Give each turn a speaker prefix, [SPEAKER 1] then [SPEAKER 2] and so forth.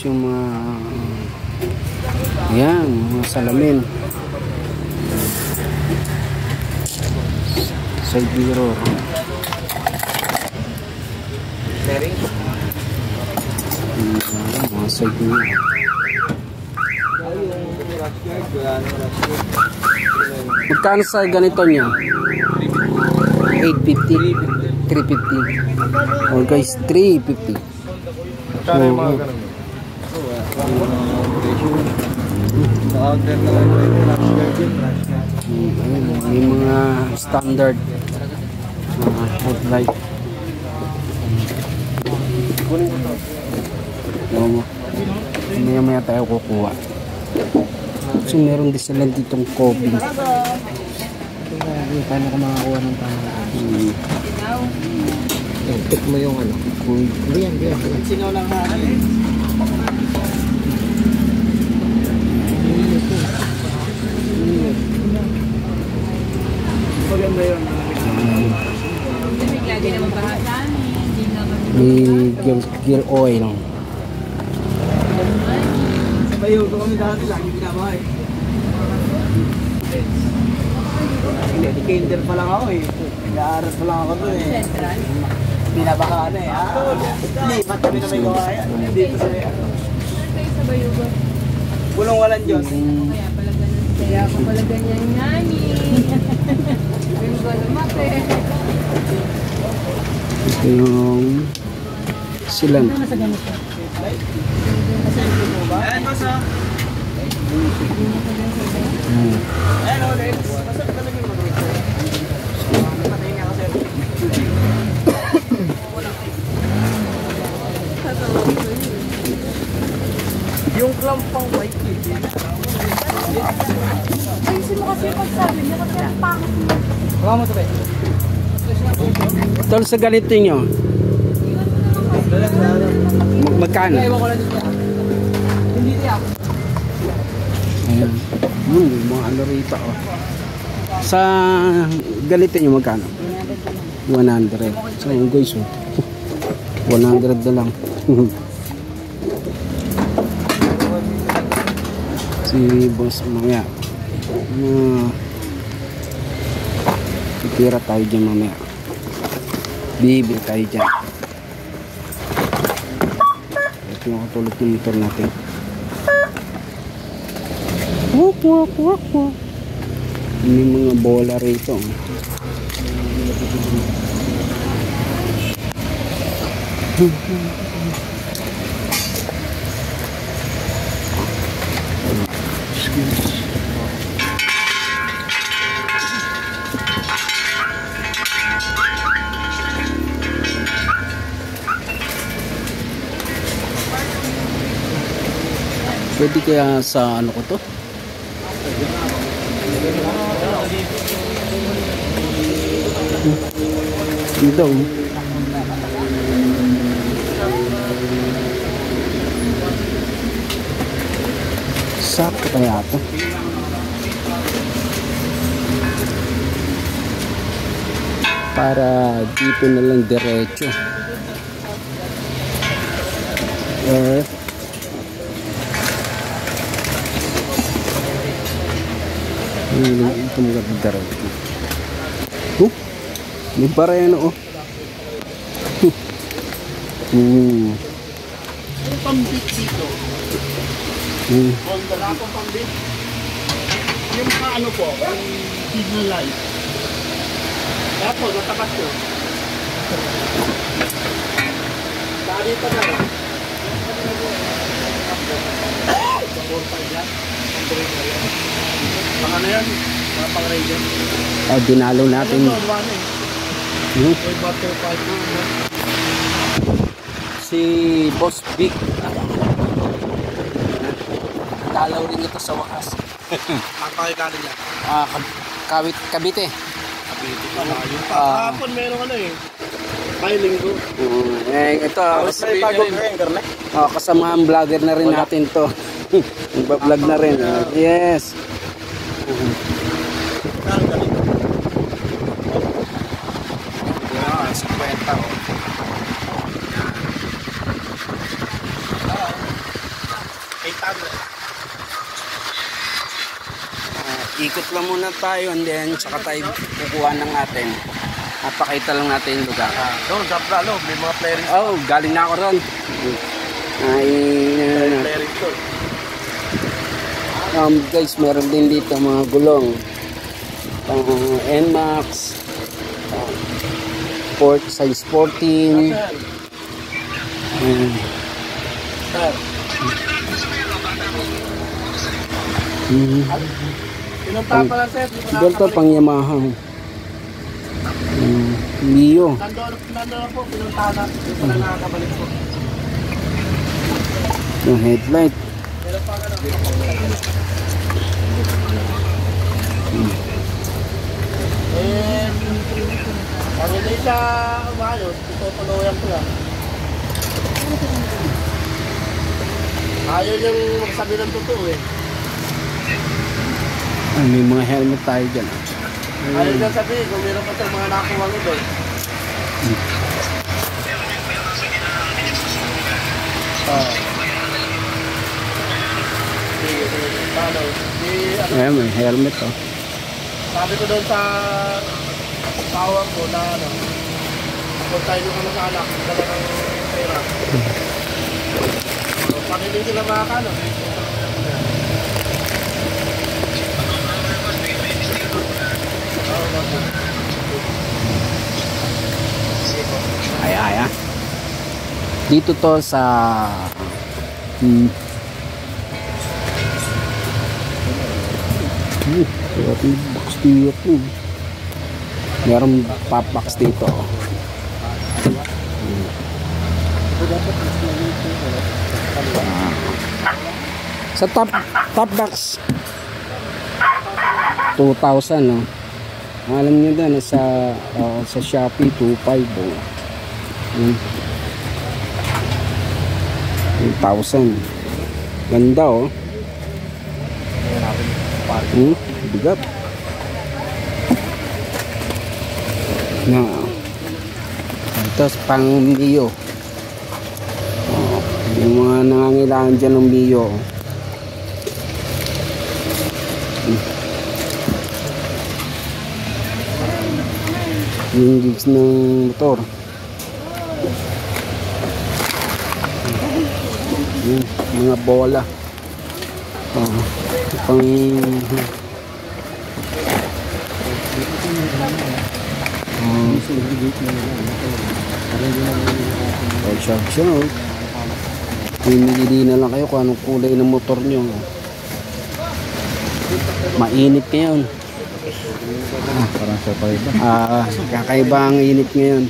[SPEAKER 1] yung mga yan, mga salamin. Side mirror. Mga side mirror. Magkano sa ganito niya? 850, 350. Oh guys, 350.
[SPEAKER 2] Magkano yung mga ganun?
[SPEAKER 1] May mga standard headlight. Maya tayo kukuha. So meron din sila ditong Kobe. Paano ko makakuha ng pangalan? Tik mo yung ano. Hindi yan. Sinaw lang ha. Maganda yun.
[SPEAKER 3] Lagi naman bahasa.
[SPEAKER 1] May gear oil.
[SPEAKER 2] Bayo ko kami dati lagi binabahay. Hindi, kinder pa lang ako eh. Nag-aaral pa lang ako doon eh.
[SPEAKER 3] Central?
[SPEAKER 2] Binabaka na eh. Lipat kami na may kawayan. Dito sa
[SPEAKER 3] Sa Bayugo.
[SPEAKER 2] Bulong walang Diyos.
[SPEAKER 3] Kaya pala ganun. Kaya ako pala ganyan ngani. Bingo lumate.
[SPEAKER 1] Ito yung silan.
[SPEAKER 3] Ano sa ganito?
[SPEAKER 2] Ayan, basa. Ayan, ulit. Basa ka talaga yung mag-wait. Patay nga kasi. Yung clamp pang white kid.
[SPEAKER 3] Ayusin mo kasi yung pagsabi niya kasi ang pangit mo.
[SPEAKER 2] Baka mo ito ba?
[SPEAKER 1] Tol, sa ganito nyo, magkano?
[SPEAKER 2] Ewan ko lang dito. Hindi niya.
[SPEAKER 1] Ayan. Mga ano rito, oh. Sa ganito nyo, magkano? 100. So yun guys, oh. 100 na lang. Si boss mamaya. Titira tayo dyan mamaya. Bibili tayo dyan. Ito yung katulad ng motor natin. Wak wak wak wak. May mga bola rito. Pwede kaya sa ano ko to? Dito. Sakto kaya ito. Para dito na lang diretso. Ito mga diretso. May pareno, oh.
[SPEAKER 2] Yung pambit dito. Wala akong pambit. Yung ano po, yung signal light. Kaya po, natakas ko. Dali pa na. Baka na yan. Mga pang-radio.
[SPEAKER 1] Dinalo natin. Si Boss Vic. Dalaw rin ito sa wakas.
[SPEAKER 2] Ang pakikali niya.
[SPEAKER 1] Cavite.
[SPEAKER 2] Cavite pa na yun. Kahapon meron ano eh. May linggo.
[SPEAKER 1] Ito. Kasama ang vlogger na rin natin to. Nagpa-vlog na rin. Yes. Ikot lang muna tayo and then saka tayo kukuha ng atin. Napakita lang natin yung lugar.
[SPEAKER 2] Doon, sa Pralo, may mga players.
[SPEAKER 1] Oh, galing na ako ron.
[SPEAKER 2] Players doon.
[SPEAKER 1] Guys, meron din dito mga gulong. NMAX. Port size 14.
[SPEAKER 2] Sir. Pinunta pala sir.
[SPEAKER 1] Delta pang Yamaha. Mio.
[SPEAKER 2] Nandoon po, pinunta na. Hindi pala nakakabalik po.
[SPEAKER 1] Yung headlight.
[SPEAKER 2] Meron pa ka na. Pag hindi siya umayos, itutuloyan ko lang. Ayaw niyang magsabi ng totoo eh.
[SPEAKER 1] May mga helmet tayo dyan.
[SPEAKER 2] Ayaw niyang sabihin kung meron pa siyang mga nakuha ko doon.
[SPEAKER 1] Ayan, may helmet oh.
[SPEAKER 2] Sabi ko doon sa tawag ko na kung tayo doon ka sa anak, dala ng pera. So, pag hindi sila makakano,
[SPEAKER 1] Ay. Dito to sa box dito. Meron top box dito. Sa top box 2,000 no. Alam niyo din sa Shopee 2,500 oh. 2,000. Ganda oh. Bigat. Na. Tapos pang Mio. Oh, yung mga nangangailangan dyan ng Mio. Yung gigs ng motor. Yung mga bola. Oh, pang shout. Pimili na lang kayo kung anong kulay ng motor nyo. Mainit ngayon. Parang kakaiba ang init ngayon.